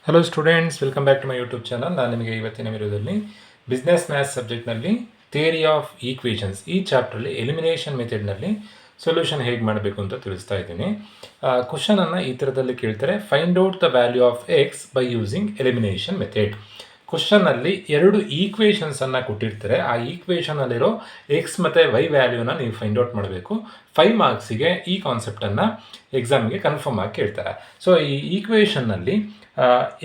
Hello students, welcome back to my YouTube channel. ನಾನು ನಿಮಗೆ ಇವತ್ತಿನ ವಿಡಿಯೋದಲ್ಲಿ ಬಿಸ್ನೆಸ್ ಮ್ಯಾಥ್ಸ್ ಸಬ್ಜೆಕ್ಟ್ನಲ್ಲಿ ಥಿಯರಿ ಆಫ್ ಈಕ್ವೇಷನ್ಸ್ ಈ ಚಾಪ್ಟ್ರಲ್ಲಿ ಎಲಿಮಿನೇಷನ್ ಮೆಥಡ್ನಲ್ಲಿ ಸೊಲ್ಯೂಷನ್ ಹೇಗೆ ಮಾಡಬೇಕು ಅಂತ ತಿಳಿಸ್ತಾ ಇದ್ದೀನಿ. ಕ್ವಶನನ್ನು ಈ ಥರದಲ್ಲಿ ಕೇಳ್ತಾರೆ, find out the value of X by using elimination method. ಕ್ವಶನ್ನಲ್ಲಿ ಎರಡು ಈಕ್ವೇಷನ್ಸನ್ನು ಕೊಟ್ಟಿರ್ತಾರೆ. ಆ ಈಕ್ವೇಷನಲ್ಲಿರೋ ಎಕ್ಸ್ ಮತ್ತು ವೈ ವ್ಯಾಲ್ಯೂನ ನೀವು ಫೈಂಡ್ ಔಟ್ ಮಾಡಬೇಕು. 5 ಮಾರ್ಕ್ಸಿಗೆ ಈ ಕಾನ್ಸೆಪ್ಟನ್ನು ಎಕ್ಸಾಮಿಗೆ ಕನ್ಫರ್ಮ್ ಆಗಿ ಕೇಳ್ತಾರೆ. ಸೊ ಈ ಈಕ್ವೇಷನ್ನಲ್ಲಿ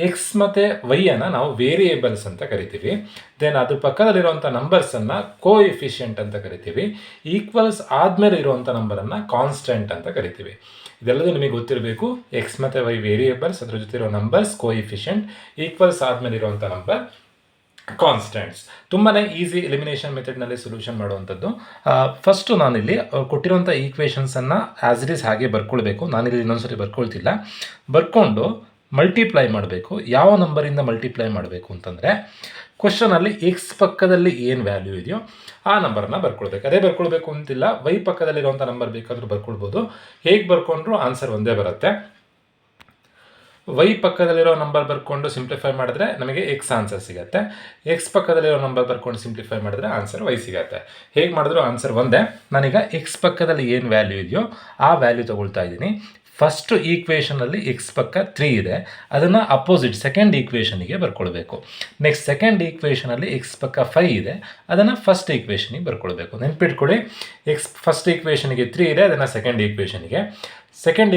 ಎಕ್ಸ್ ಮತ್ತು ವೈಯನ್ನು ನಾವು ವೇರಿಯೇಬಲ್ಸ್ ಅಂತ ಕರಿತೀವಿ. ದೆನ್ ಅದ್ರ ಪಕ್ಕದಲ್ಲಿರುವಂಥ ನಂಬರ್ಸನ್ನು ಕೋಎಫಿಷಿಯೆಂಟ್ ಅಂತ ಕರಿತೀವಿ. ಈಕ್ವಲ್ಸ್ ಆದಮೇಲೆ ಇರುವಂಥ ನಂಬರನ್ನು ಕಾನ್ಸ್ಟೆಂಟ್ ಅಂತ ಕರಿತೀವಿ. ಇದೆಲ್ಲದೂ ನಿಮಗೆ ಗೊತ್ತಿರಬೇಕು. ಎಕ್ಸ್ ಮತ್ತು ವೈ ವೇರಿಯೇಬಲ್ಸ್, ಅದ್ರ ಜೊತೆ ಇರೋ ನಂಬರ್ಸ್ ಕೋಎಫಿಷಿಯೆಂಟ್, ಈಕ್ವಲ್ಸ್ ಆದಮೇಲೆ ಇರುವಂಥ ನಂಬರ್ ಕಾನ್ಸ್ಟೆಂಟ್ಸ್. ತುಂಬಾ ಈಸಿ ಎಲಿಮಿನೇಷನ್ ಮೆಥಡ್ನಲ್ಲಿ ಸೊಲ್ಯೂಷನ್ ಮಾಡುವಂಥದ್ದು. ಫಸ್ಟು ನಾನಿಲ್ಲಿ ಕೊಟ್ಟಿರುವಂಥ ಈಕ್ವೇಷನ್ಸನ್ನು ಆ್ಯಸ್ ಇಟ್ ಈಸ್ ಹಾಗೆ ಬರ್ಕೊಳ್ಬೇಕು. ನಾನಿಲ್ಲಿ ಇನ್ನೊಂದ್ಸರಿ ಬರ್ಕೊಳ್ತಿಲ್ಲ. ಬರ್ಕೊಂಡು ಮಲ್ಟಿಪ್ಲೈ ಮಾಡಬೇಕು. ಯಾವ ನಂಬರಿಂದ ಮಲ್ಟಿಪ್ಲೈ ಮಾಡಬೇಕು ಅಂತಂದರೆ, ಕ್ವಶನಲ್ಲಿ ಎಕ್ಸ್ ಪಕ್ಕದಲ್ಲಿ ಏನು ವ್ಯಾಲ್ಯೂ ಇದೆಯೋ ಆ ನಂಬರನ್ನು ಬರ್ಕೊಳ್ಬೇಕು. ಅದೇ ಬರ್ಕೊಳ್ಬೇಕು ಅಂತಿಲ್ಲ, ವೈ ಪಕ್ಕದಲ್ಲಿರುವಂಥ ನಂಬರ್ ಬೇಕಾದರೂ ಬರ್ಕೊಳ್ಬೋದು. ಹೇಗೆ ಬರ್ಕೊಂಡ್ರೂ ಆನ್ಸರ್ ಒಂದೇ ಬರುತ್ತೆ. ವೈ ಪಕ್ಕದಲ್ಲಿರೋ ನಂಬರ್ ಬರ್ಕೊಂಡು ಸಿಂಪ್ಲಿಫೈ ಮಾಡಿದ್ರೆ ನಮಗೆ ಎಕ್ಸ್ ಆನ್ಸರ್ ಸಿಗುತ್ತೆ. ಎಕ್ಸ್ ಪಕ್ಕದಲ್ಲಿರೋ ನಂಬರ್ ಬರ್ಕೊಂಡು ಸಿಂಪ್ಲಿಫೈ ಮಾಡಿದ್ರೆ ಆನ್ಸರ್ ವೈ ಸಿಗುತ್ತೆ. ಹೇಗೆ ಮಾಡಿದ್ರು ಆನ್ಸರ್ ಒಂದೇ. ನಾನೀಗ ಎಕ್ಸ್ ಪಕ್ಕದಲ್ಲಿ ಏನು ವ್ಯಾಲ್ಯೂ ಇದೆಯೋ ಆ ವ್ಯಾಲ್ಯೂ ತೊಗೊಳ್ತಾ ಇದ್ದೀನಿ. ಫಸ್ಟ್ ಈಕ್ವೇಷನಲ್ಲಿ ಎಕ್ಸ್ ಪಕ್ಕ 3 ಇದೆ, ಅದನ್ನು ಅಪೋಸಿಟ್ ಸೆಕೆಂಡ್ ಈಕ್ವೇಷನಿಗೆ ಬರ್ಕೊಳ್ಬೇಕು. ನೆಕ್ಸ್ಟ್ ಸೆಕೆಂಡ್ ಈಕ್ವೇಷನಲ್ಲಿ ಎಕ್ಸ್ ಪಕ್ಕ 5 ಇದೆ, ಅದನ್ನು ಫಸ್ಟ್ ಈಕ್ವೇಷನಿಗೆ ಬರ್ಕೊಳ್ಬೇಕು. ನೆನ್ಪಿಟ್ಕೊಳ್ಳಿ, ಎಕ್ಸ್ ಫಸ್ಟ್ ಈಕ್ವೇಷನಿಗೆ 3 ಇದೆ, ಅದನ್ನು ಸೆಕೆಂಡ್ ಈಕ್ವೇಷನಿಗೆ. ಸೆಕೆಂಡ್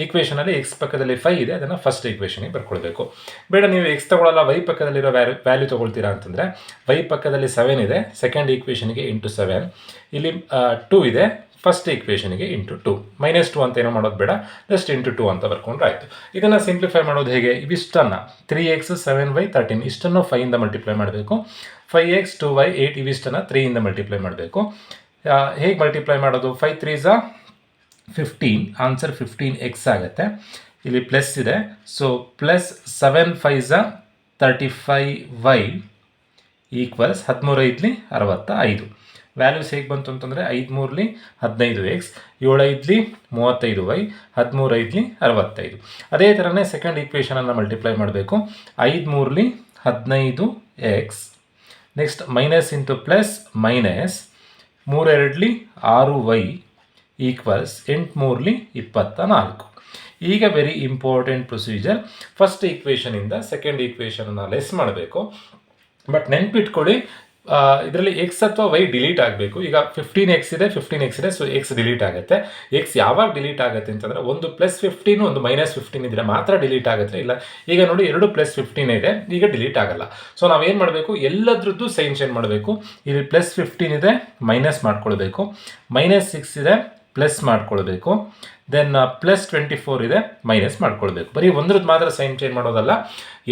ಈಕ್ವೇಷನಲ್ಲಿ ಎಕ್ಸ್ ಪಕ್ಕದಲ್ಲಿ 5 ಇದೆ, ಅದನ್ನು ಫಸ್ಟ್ ಈಕ್ವೇಷನಿಗೆ ಬರ್ಕೊಳ್ಬೇಕು. ಬೇಡ ನೀವು ಎಕ್ಸ್ ತೊಗೊಳ್ಳಲ್ಲ, ವೈ ಪಕ್ಕದಲ್ಲಿರೋ ವ್ಯಾಲ್ಯೂ ತೊಗೊಳ್ತೀರಾ ಅಂತಂದರೆ, ವೈ ಪಕ್ಕದಲ್ಲಿ 7 ಇದೆ, ಸೆಕೆಂಡ್ ಈಕ್ವೇಷನಿಗೆ ಇಂಟು 7, ಇಲ್ಲಿ 2 ಇದೆ, ಫಸ್ಟ್ ಈಕ್ವೇಷನಿಗೆ ಇಂಟು 2. -2 ಅಂತ ಏನೋ ಮಾಡೋದು ಬೇಡ, ಜಸ್ಟ್ ಇಂಟು 2 ಅಂತ ಬರ್ಕೊಂಡ್ರೆ ಆಯಿತು. ಇದನ್ನು ಸಿಂಪ್ಲಿಫೈ ಮಾಡೋದು ಹೇಗೆ? ಇವಿಷ್ಟನ್ನು 3x 7y 13 ಇಷ್ಟನ್ನು 5ಇಂದ ಮಲ್ಟಿಪ್ಲೈ ಮಾಡಬೇಕು. 5x 2y 8 ಇವಿಷ್ಟನ್ನು 3ಇಂದ ಮಲ್ಟಿಪ್ಲೈ ಮಾಡಬೇಕು. ಹೇಗೆ ಮಲ್ಟಿಪ್ಲೈ ಮಾಡೋದು? 5 3s 15, ಆನ್ಸರ್ 15x ಆಗುತ್ತೆ. ಇಲ್ಲಿ ಪ್ಲಸ್ ಇದೆ, so plus 7 5s 35y equals 13 5 65. Values ಹೇಗೆ ಬಂತು ಅಂತಂದರೆ 5 3 15x, 7 5 35y, 13 5 65. ಅದೇ ಥರನೇ ಸೆಕೆಂಡ್ ಈಕ್ವೇಷನನ್ನು ಮಲ್ಟಿಪ್ಲೈ ಮಾಡಬೇಕು. 5 3 15x, next minus into plus minus 3 2 6y equals 8 3 24. ಈಗ ವೆರಿ ಇಂಪಾರ್ಟೆಂಟ್ ಪ್ರೊಸೀಜರ್. ಫಸ್ಟ್ ಈಕ್ವೇಷನಿಂದ ಸೆಕೆಂಡ್ ಈಕ್ವೇಷನನ್ನು ಲೆಸ್ ಮಾಡಬೇಕು. ಬಟ್ ನೆನ್ಪಿಟ್ಕೊಳ್ಳಿ, ಇದರಲ್ಲಿ ಎಕ್ಸ್ ಅಥವಾ ವೈ ಡಿಲೀಟ್ ಆಗಬೇಕು. ಈಗ 15x ಇದೆ, 15x ಇದೆ, ಸೊ ಎಕ್ಸ್ ಡಿಲೀಟ್ ಆಗುತ್ತೆ. ಎಕ್ಸ್ ಯಾವಾಗ ಡಿಲೀಟ್ ಆಗುತ್ತೆ ಅಂತಂದರೆ, ಒಂದು +15 ಒಂದು -15 ಇದ್ದರೆ ಮಾತ್ರ ಡಿಲೀಟ್ ಆಗುತ್ತೆ. ಇಲ್ಲ ಈಗ ನೋಡಿ, 2 +15 ಇದೆ, ಈಗ ಡಿಲೀಟ್ ಆಗಲ್ಲ. ಸೊ ನಾವೇನು ಮಾಡಬೇಕು, ಎಲ್ಲದ್ರದ್ದು ಸೈನ್ ಚೇಂಜ್ ಮಾಡಬೇಕು. ಇಲ್ಲಿ +15 ಇದೆ, ಮೈನಸ್ ಮಾಡ್ಕೊಳ್ಬೇಕು. -6 ಇದೆ, ಪ್ಲಸ್ ಮಾಡ್ಕೊಳ್ಬೇಕು. ದೆನ್ +24 ಇದೆ, ಮೈನಸ್ ಮಾಡ್ಕೊಳ್ಬೇಕು. ಬರೀ ಒಂದ್ರದ್ದು ಮಾತ್ರ ಸೈನ್ ಚೇಂಜ್ ಮಾಡೋದಲ್ಲ,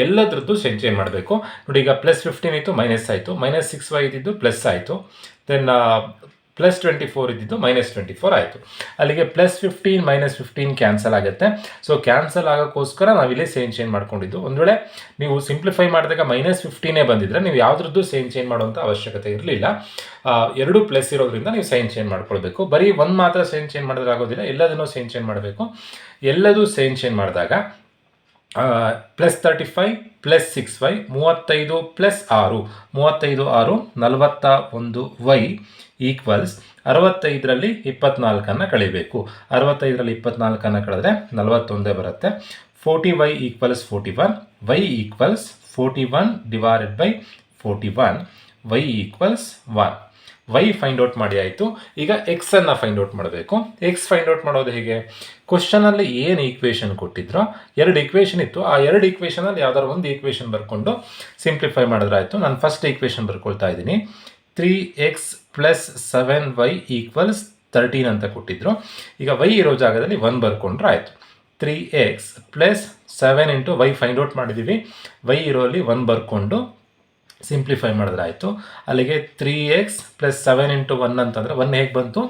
ಎಲ್ಲದ್ರದ್ದು ಸೈನ್ ಚೇಂಜ್ ಮಾಡಬೇಕು. ನೋಡಿ, ಈಗ +15 ಇತ್ತು, ಮೈನಸ್ ಆಯಿತು. -6y ಇದ್ದಿದ್ದು ಪ್ಲಸ್ ಆಯಿತು. ದೆನ್ +24 ಇದ್ದಿದ್ದು -24 ಆಯಿತು. ಅಲ್ಲಿಗೆ +15 -15 ಕ್ಯಾನ್ಸಲ್ ಆಗುತ್ತೆ. ಸೊ ಕ್ಯಾನ್ಸಲ್ ಆಗೋಕ್ಕೋಸ್ಕರ ನಾವಿಲ್ಲಿ ಸೈನ್ ಚೇಂಜ್ ಮಾಡ್ಕೊಂಡಿದ್ದು. ಒಂದು ವೇಳೆ ನೀವು ಸಿಂಪ್ಲಿಫೈ ಮಾಡಿದಾಗ -15 ಬಂದಿದ್ರೆ ನೀವು ಯಾವುದ್ರದ್ದು ಸೈನ್ ಚೇಂಜ್ ಮಾಡುವಂಥ ಅವಶ್ಯಕತೆ ಇರಲಿಲ್ಲ. 2 ಪ್ಲಸ್ ಇರೋದ್ರಿಂದ ನೀವು ಸೈನ್ ಚೇಂಜ್ ಮಾಡ್ಕೊಳ್ಬೇಕು. ಬರೀ ಒಂದು ಮಾತ್ರ ಸೈನ್ ಚೇಂಜ್ ಮಾಡಿದ್ರೆ ಆಗೋದಿಲ್ಲ, ಎಲ್ಲದನ್ನೂ ಸೈನ್ ಚೇಂಜ್ ಮಾಡಬೇಕು. ಎಲ್ಲದೂ ಸೈನ್ ಚೇಂಜ್ ಮಾಡಿದಾಗ +35 +6y 35 +6 35 6 41y ಈಕ್ವಲ್ಸ್ 65ರಲ್ಲಿ 24 ಕಳಿಬೇಕು. 65ರಲ್ಲಿ 24 ಕಳೆದ್ರೆ 41 ಬರುತ್ತೆ. 40y equals 41, y equals 41 divided by 41, y equals 1. Y find out ಮಾಡಿ ಆಯಿತು. ಈಗ ಎಕ್ಸನ್ನು ಫೈಂಡ್ ಔಟ್ ಮಾಡಬೇಕು. ಎಕ್ಸ್ ಫೈಂಡ್ ಔಟ್ ಮಾಡೋದು ಹೇಗೆ? ಕ್ವಶನಲ್ಲಿ ಏನು ಈಕ್ವೇಷನ್ ಕೊಟ್ಟಿದ್ರೋ, 2 ಈಕ್ವೇಷನ್ ಇತ್ತು, ಆ 2 ಈಕ್ವೇಷನಲ್ಲಿ ಯಾವ್ದಾದ್ರು ಒಂದು ಈಕ್ವೇಷನ್ ಬರ್ಕೊಂಡು ಸಿಂಪ್ಲಿಫೈ ಮಾಡಿದ್ರೆ ಆಯಿತು. ನಾನು ಫಸ್ಟ್ ಈಕ್ವೇಷನ್ ಬರ್ಕೊಳ್ತಾ ಇದ್ದೀನಿ. 3x + 7y ಈಕ್ವಲ್ಸ್ 13 ಅಂತ ಕೊಟ್ಟಿದ್ರು. ಈಗ y ಇರೋ ಜಾಗದಲ್ಲಿ 1 ಬರ್ಕೊಂಡ್ರೆ ಆಯಿತು. 3x + 7 into y find out ಮಾಡಿದ್ದೀವಿ. y ಇರೋಲ್ಲಿ 1 ಬರ್ಕೊಂಡು ಸಿಂಪ್ಲಿಫೈ ಮಾಡಿದ್ರೆ ಆಯಿತು. ಅಲ್ಲಿಗೆ 3x + 7 ಇಂಟು 1 ಅಂತಂದರೆ 1 ಹೇಗೆ ಬಂತು?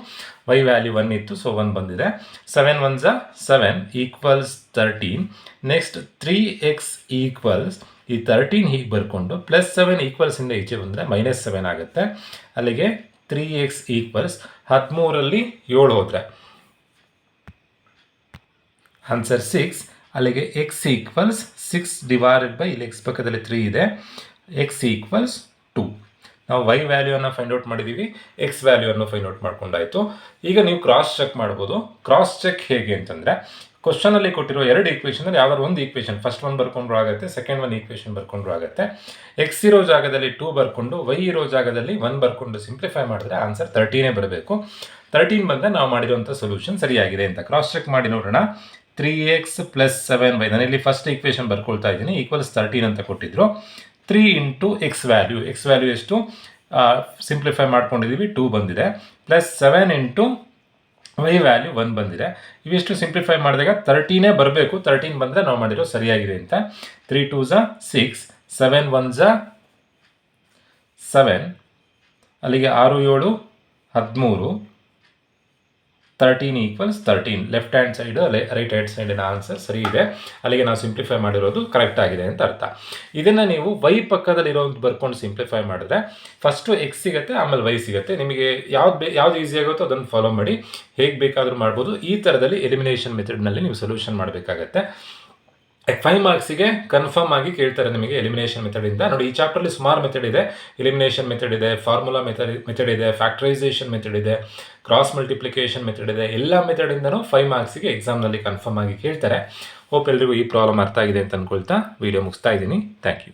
y ವ್ಯಾಲ್ಯೂ 1 ಇತ್ತು, ಸೊ 1 ಬಂದಿದೆ. 7 1s 7 equals 13. Next 3x equals ಈ 13 ಹೀಗೆ ಬರ್ಕೊಂಡು +7 ಈಕ್ವಲ್ಸಿಂದ ಈಚೆ ಬಂದರೆ -7 ಆಗುತ್ತೆ. ಅಲ್ಲಿಗೆ 3x ಈಕ್ವಲ್ಸ್ 13ರಲ್ಲಿ 7 ಹೋದರೆ ಆನ್ಸರ್ 6. ಅಲ್ಲಿಗೆ ಎಕ್ಸ್ ಈಕ್ವಲ್ಸ್ 6 ಡಿವೈಡೆಡ್ ಬೈ, ಇಲ್ಲಿ ಎಕ್ಸ್ ಪಕ್ಕದಲ್ಲಿ 3 ಇದೆ, ಎಕ್ಸ್ ಈಕ್ವಲ್ಸ್ 2. ನಾವು ವೈ ವ್ಯಾಲ್ಯೂವನ್ನು ಫೈಂಡ್ ಔಟ್ ಮಾಡಿದ್ದೀವಿ, ಎಕ್ಸ್ ವ್ಯಾಲ್ಯೂವನ್ನು ಫೈಂಡ್ ಔಟ್ ಮಾಡ್ಕೊಂಡಾಯಿತು. ಈಗ ನೀವು ಕ್ರಾಸ್ ಚೆಕ್ ಮಾಡ್ಬೋದು. ಕ್ರಾಸ್ ಚೆಕ್ ಹೇಗೆ ಅಂತಂದರೆ, ಕ್ವಶನಲ್ಲಿ ಕೊಟ್ಟಿರೋ 2 ಈಕ್ವೇಷನಲ್ಲಿ ಯಾವ್ದಾದ್ರು ಒಂದು ಈಕ್ವೇಷನ್ ಫಸ್ಟ್ ಒನ್ ಬರ್ಕೊಂಡ್ರು ಆಗುತ್ತೆ, ಸೆಕೆಂಡ್ ಒನ್ ಈಕ್ವೇಷನ್ ಬರ್ಕೊಂಡ್ರು ಆಗುತ್ತೆ. ಎಕ್ಸ್ ಇರೋ ಜಾಗದಲ್ಲಿ 2 ಬರ್ಕೊಂಡು, ವೈ ಇರೋ ಜಾಗದಲ್ಲಿ 1 ಬರ್ಕೊಂಡು ಸಿಂಪ್ಲಿಫೈ ಮಾಡಿದ್ರೆ ಆನ್ಸರ್ 13 ಬರಬೇಕು. 13 ಬಂದರೆ ನಾವು ಮಾಡಿರುವಂಥ ಸೊಲ್ಯೂಷನ್ ಸರಿಯಾಗಿದೆ ಅಂತ. ಕ್ರಾಸ್ ಚೆಕ್ ಮಾಡಿ ನೋಡೋಣ. 3x + 7y, ನಾನಿಲ್ಲಿ ಫಸ್ಟ್ ಈಕ್ವೇಷನ್ ಬರ್ಕೊಳ್ತಾ ಇದ್ದೀನಿ, ಈಕ್ವಲ್ಸ್ 13 ಅಂತ ಕೊಟ್ಟಿದ್ರು. 3 ಇಂಟು ಎಕ್ಸ್ ವ್ಯಾಲ್ಯೂ ಎಷ್ಟು ಸಿಂಪ್ಲಿಫೈ ಮಾಡ್ಕೊಂಡಿದ್ದೀವಿ, 2 ಬಂದಿದೆ, ಪ್ಲಸ್ 7 ಇಂಟು ವೈ ವ್ಯಾಲ್ಯೂ 1 ಬಂದಿದೆ. ಇವಿಷ್ಟು ಸಿಂಪ್ಲಿಫೈ ಮಾಡಿದಾಗ 13 ಬರಬೇಕು. 13 ಬಂದರೆ ನಾವು ಮಾಡಿರೋ ಸರಿಯಾಗಿದೆ ಅಂತ. 3 2 6, 7 1 7, ಅಲ್ಲಿಗೆ 6 7 13, 13 equals 13. Left hand side right hand ಸೈಡಿನ ಆನ್ಸರ್ ಸರಿ ಇದೆ. ಅಲ್ಲಿಗೆ ನಾವು ಸಿಂಪ್ಲಿಫೈ ಮಾಡಿರೋದು ಕರೆಕ್ಟ್ ಆಗಿದೆ ಅಂತ ಅರ್ಥ. ಇದನ್ನು ನೀವು ವೈ ಪಕ್ಕದಲ್ಲಿರೋದು ಬರ್ಕೊಂಡು ಸಿಂಪ್ಲಿಫೈ ಮಾಡಿದ್ರೆ ಫಸ್ಟು ಎಕ್ಸ್ ಸಿಗುತ್ತೆ, ಆಮೇಲೆ ವೈ ಸಿಗುತ್ತೆ. ನಿಮಗೆ ಯಾವ್ದು ಈಸಿ ಆಗುತ್ತೋ ಅದನ್ನು ಫಾಲೋ ಮಾಡಿ, ಹೇಗೆ ಬೇಕಾದರೂ ಮಾಡ್ಬೋದು. ಈ ಥರದಲ್ಲಿ ಎಲಿಮಿನೇಷನ್ ಮೆಥಡ್ನಲ್ಲಿ ನೀವು ಸೊಲ್ಯೂಷನ್ ಮಾಡಬೇಕಾಗತ್ತೆ. 5 ಮಾರ್ಕ್ಸಿಗೆ ಕನ್ಫರ್ಮ್ ಆಗಿ ಕೇಳ್ತಾರೆ ನಿಮಗೆ ಎಲಿಮಿನೇಷನ್ ಮೆಥಡಿಂದ. ನೋಡಿ, ಈ ಚಾಪ್ಟರ್ಲಿ ಸುಮಾರು ಮೆಥಡ್ ಇದೆ. ಎಲಿಮಿನೇಷನ್ ಮೆಥಡ್ ಇದೆ, ಫಾರ್ಮುಲಾ ಮೆಥಡ್ ಇದೆ, ಫ್ಯಾಕ್ಟರೈಸೇಷನ್ ಮೆಥಡ್ ಇದೆ, ಕ್ರಾಸ್ ಮಲ್ಟಿಪ್ಲಿಕೇಶನ್ ಮೆಥಡ್ ಇದೆ. ಎಲ್ಲ ಮೆಥಡಿಂದನೂ 5 ಮಾರ್ಕ್ಸಿಗೆ ಎಕ್ಸಾಮ್ನಲ್ಲಿ ಕನ್ಫರ್ಮ್ ಆಗಿ ಕೇಳ್ತಾರೆ. ಹೋಪ್ ಎಲ್ರಿಗೂ ಈ ಪ್ರಾಬ್ಲಮ್ ಅರ್ಥ ಆಗಿದೆ ಅಂತ ಅಂದ್ಕೊಳ್ತಾ ವಿಡಿಯೋ ಮುಗಿಸ್ತಾ ಇದ್ದೀನಿ. Thank you.